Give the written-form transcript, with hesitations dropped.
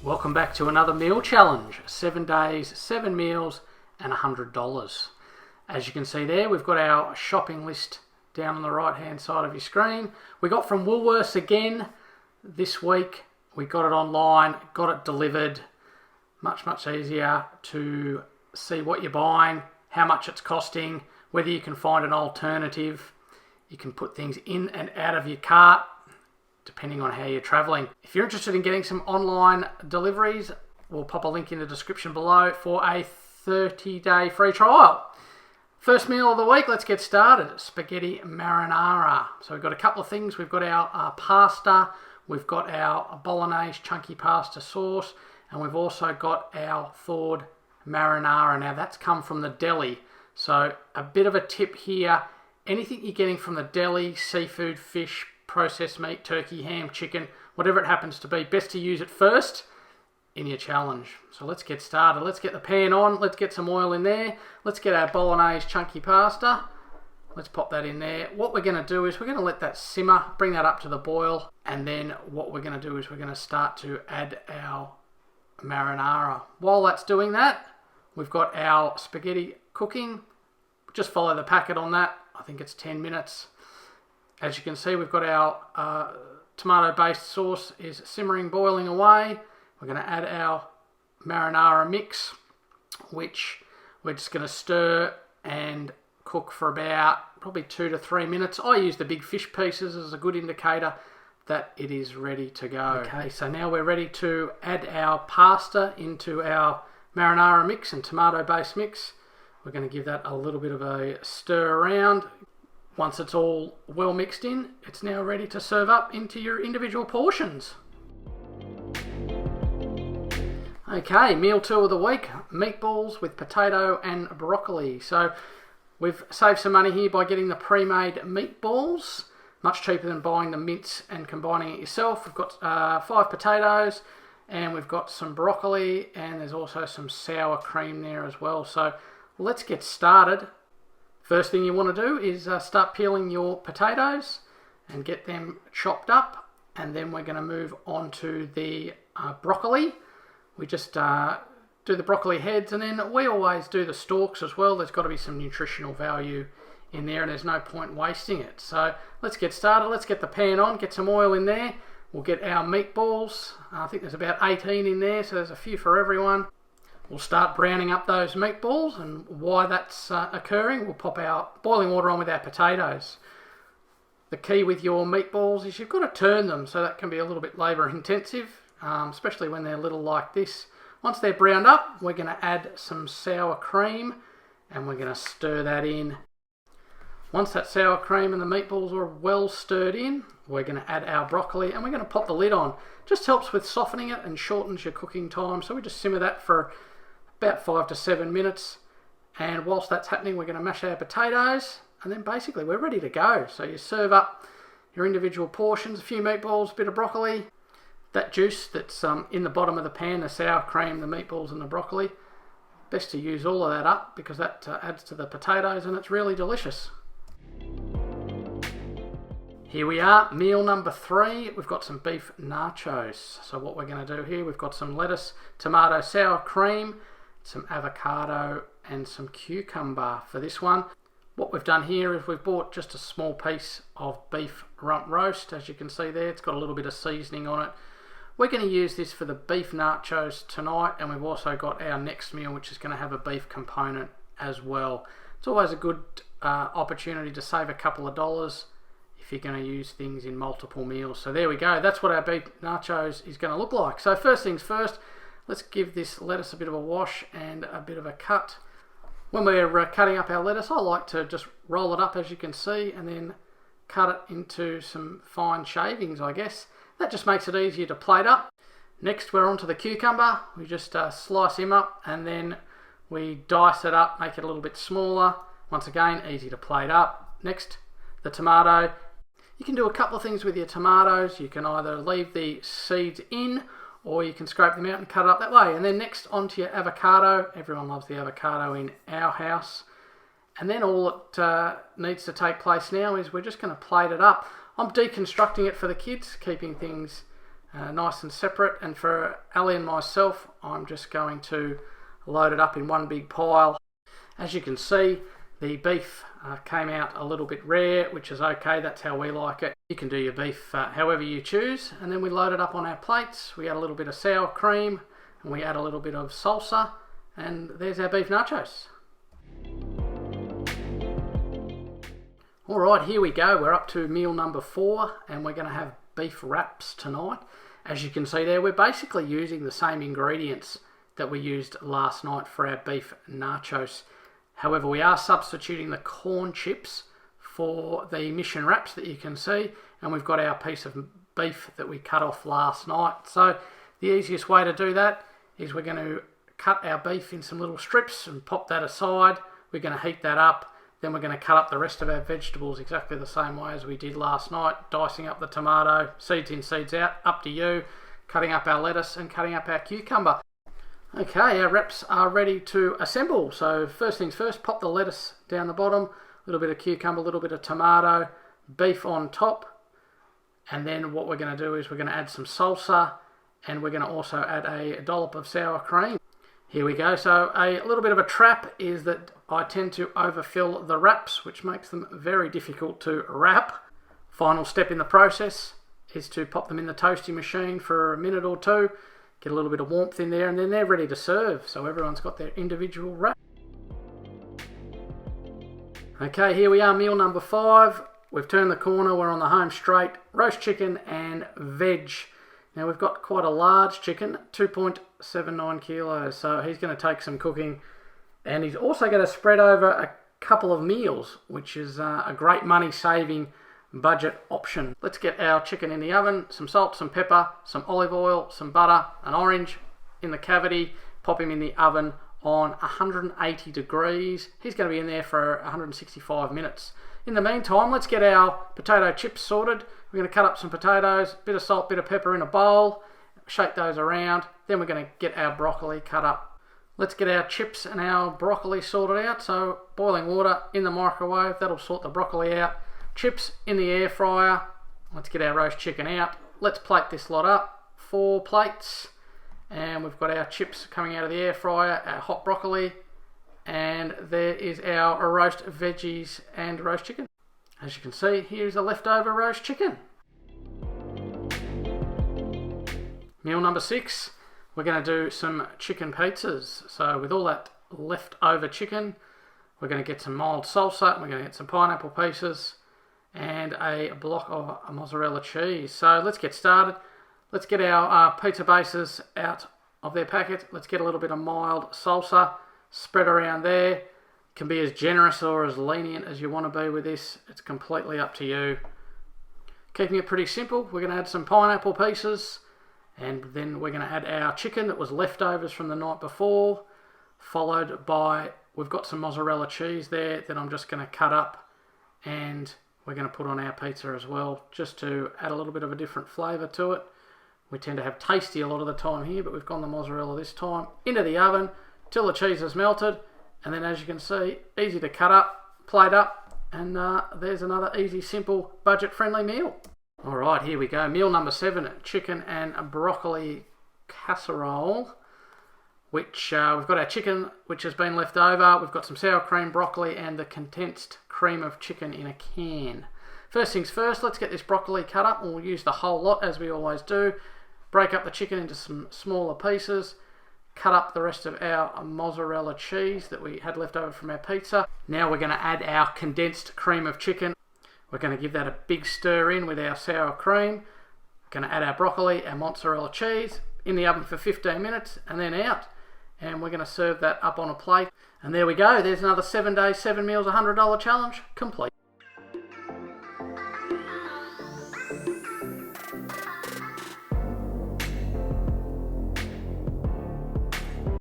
Welcome back to another meal challenge. 7 days, 7 meals and $100. As you can see there, we've got our shopping list down on the right hand side of your screen. We got from Woolworths again this week. We got it online, got it delivered. Much easier to see what you're buying, how much it's costing, whether you can find an alternative. You can put things in and out of your cart depending on how you're traveling. If you're interested in getting some online deliveries, we'll pop a link in the description below for a 30-day free trial. First meal of the week, let's get started. Spaghetti marinara. So we've got a couple of things. We've got our pasta, we've got our bolognese chunky pasta sauce, and we've also got our thawed marinara. Now that's come from the deli. So a bit of a tip here, anything you're getting from the deli, seafood, fish, processed meat, turkey, ham, chicken, whatever it happens to be, best to use it first in your challenge. So let's get started. Let's get the pan on. Let's get some oil in there. Let's get our bolognese chunky pasta. Let's pop that in there. What we're going to do is we're going to let that simmer, bring that up to the boil, and then what we're going to do is we're going to start to add our marinara. While that's doing that, we've got our spaghetti cooking. Just follow the packet on that. I think it's 10 minutes. As you can see, we've got our tomato-based sauce is simmering, boiling away. We're going to add our marinara mix, which we're just going to stir and cook for about probably 2 to 3 minutes. I use the big fish pieces as a good indicator that it is ready to go. Okay, so now we're ready to add our pasta into our marinara mix and tomato-based mix. We're going to give that a little bit of a stir around. Once it's all well mixed in, it's now ready to serve up into your individual portions. Okay, meal 2 of the week, meatballs with potato and broccoli. So we've saved some money here by getting the pre-made meatballs, much cheaper than buying the mince and combining it yourself. We've got 5 potatoes and we've got some broccoli, and there's also some sour cream there as well. So let's get started. First thing you want to do is start peeling your potatoes and get them chopped up, and then we're going to move on to the broccoli. We just do the broccoli heads, and then we always do the stalks as well. There's got to be some nutritional value in there, and there's no point wasting it. So let's get started. Let's get the pan on, get some oil in there. We'll get our meatballs. I think there's about 18 in there, so there's a few for everyone. We'll start browning up those meatballs, and why that's occurring, we'll pop our boiling water on with our potatoes. The key with your meatballs is you've got to turn them, so that can be a little bit labour intensive, especially when they're little like this. Once they're browned up, we're going to add some sour cream, and we're going to stir that in. Once that sour cream and the meatballs are well stirred in, we're going to add our broccoli, and we're going to pop the lid on. Just helps with softening it and shortens your cooking time, so we just simmer that for about 5 to 7 minutes, and whilst that's happening, we're going to mash our potatoes, and then basically we're ready to go. So you serve up your individual portions, a few meatballs, a bit of broccoli. That juice that's in the bottom of the pan, the sour cream, the meatballs and the broccoli, best to use all of that up because that adds to the potatoes, and it's really delicious. Here we are, meal number 3. We've got some beef nachos. So what we're going to do here, we've got some lettuce, tomato, sour cream, some avocado and some cucumber for this one. What we've done here is we've bought just a small piece of beef rump roast. As you can see there, it's got a little bit of seasoning on it. We're going to use this for the beef nachos tonight, and we've also got our next meal which is going to have a beef component as well. It's always a good opportunity to save a couple of dollars if you're going to use things in multiple meals. So there we go, that's what our beef nachos is going to look like. So first things first, let's give this lettuce a bit of a wash and a bit of a cut. When we're cutting up our lettuce, I like to just roll it up, as you can see, and then cut it into some fine shavings, I guess. That just makes it easier to plate up. Next, we're onto the cucumber. We just slice him up, and then we dice it up, make it a little bit smaller. Once again, easy to plate up. Next, the tomato. You can do a couple of things with your tomatoes. You can either leave the seeds in, or you can scrape them out and cut it up that way. And then next, onto your avocado. Everyone loves the avocado in our house. And then all that needs to take place now is we're just going to plate it up. I'm deconstructing it for the kids, keeping things nice and separate. And for Ali and myself, I'm just going to load it up in one big pile. As you can see, the beef came out a little bit rare, which is okay. That's how we like it. You can do your beef however you choose. And then we load it up on our plates. We add a little bit of sour cream and we add a little bit of salsa. And there's our beef nachos. Alright, here we go. We're up to meal number 4 and we're going to have beef wraps tonight. As you can see there, we're basically using the same ingredients that we used last night for our beef nachos. However, we are substituting the corn chips for the mission wraps that you can see, and we've got our piece of beef that we cut off last night. So the easiest way to do that is we're going to cut our beef in some little strips and pop that aside. We're going to heat that up. Then we're going to cut up the rest of our vegetables exactly the same way as we did last night, dicing up the tomato, seeds in, seeds out, up to you, cutting up our lettuce and cutting up our cucumber. Okay, our wraps are ready to assemble. So first things first, pop the lettuce down the bottom, a little bit of cucumber, a little bit of tomato, beef on top, and then what we're going to do is we're going to add some salsa and we're going to also add a dollop of sour cream. Here we go. So a little bit of a trap is that I tend to overfill the wraps, which makes them very difficult to wrap. Final step in the process is to pop them in the toasty machine for a minute or two, get a little bit of warmth in there, and then they're ready to serve. So everyone's got their individual wrap. Okay, here we are, meal number 5. We've turned the corner, we're on the home straight. Roast chicken and veg. Now we've got quite a large chicken, 2.79 kilos, so he's going to take some cooking. And he's also going to spread over a couple of meals, which is a great money-saving budget option. Let's get our chicken in the oven, some salt, some pepper, some olive oil, some butter, an orange in the cavity, pop him in the oven on 180 degrees. He's going to be in there for 165 minutes. In the meantime, let's get our potato chips sorted. We're going to cut up some potatoes, bit of salt, bit of pepper in a bowl, shake those around. Then we're going to get our broccoli cut up. Let's get our chips and our broccoli sorted out. So boiling water in the microwave, that'll sort the broccoli out. Chips in the air fryer. Let's get our roast chicken out. Let's plate this lot up. 4 plates. And we've got our chips coming out of the air fryer, our hot broccoli, and there is our roast veggies and roast chicken. As you can see, here's a leftover roast chicken. Meal number 6, we're going to do some chicken pizzas. So with all that leftover chicken, we're going to get some mild salsa, we're going to get some pineapple pieces, and a block of mozzarella cheese. So let's get started. Let's get our pizza bases out of their packet. Let's get a little bit of mild salsa spread around there. You can be as generous or as lenient as you want to be with this. It's completely up to you. Keeping it pretty simple, we're going to add some pineapple pieces, and then we're going to add our chicken that was leftovers from the night before, followed by, we've got some mozzarella cheese there that I'm just going to cut up, and we're going to put on our pizza as well, just to add a little bit of a different flavour to it. We tend to have tasty a lot of the time here, but we've gone the mozzarella this time. Into the oven till the cheese is melted, and then as you can see, easy to cut up, plate up, and there's another easy, simple, budget-friendly meal. Alright, here we go. Meal number 7, chicken and broccoli casserole, which we've got our chicken, which has been left over. We've got some sour cream, broccoli, and the condensed cream of chicken in a can. First things first, let's get this broccoli cut up, and we'll use the whole lot as we always do. Break up the chicken into some smaller pieces, cut up the rest of our mozzarella cheese that we had left over from our pizza. Now we're going to add our condensed cream of chicken. We're going to give that a big stir in with our sour cream. We're going to add our broccoli, our mozzarella cheese, in the oven for 15 minutes and then out. And we're going to serve that up on a plate. And there we go, there's another 7 days, 7 meals, $100 challenge complete.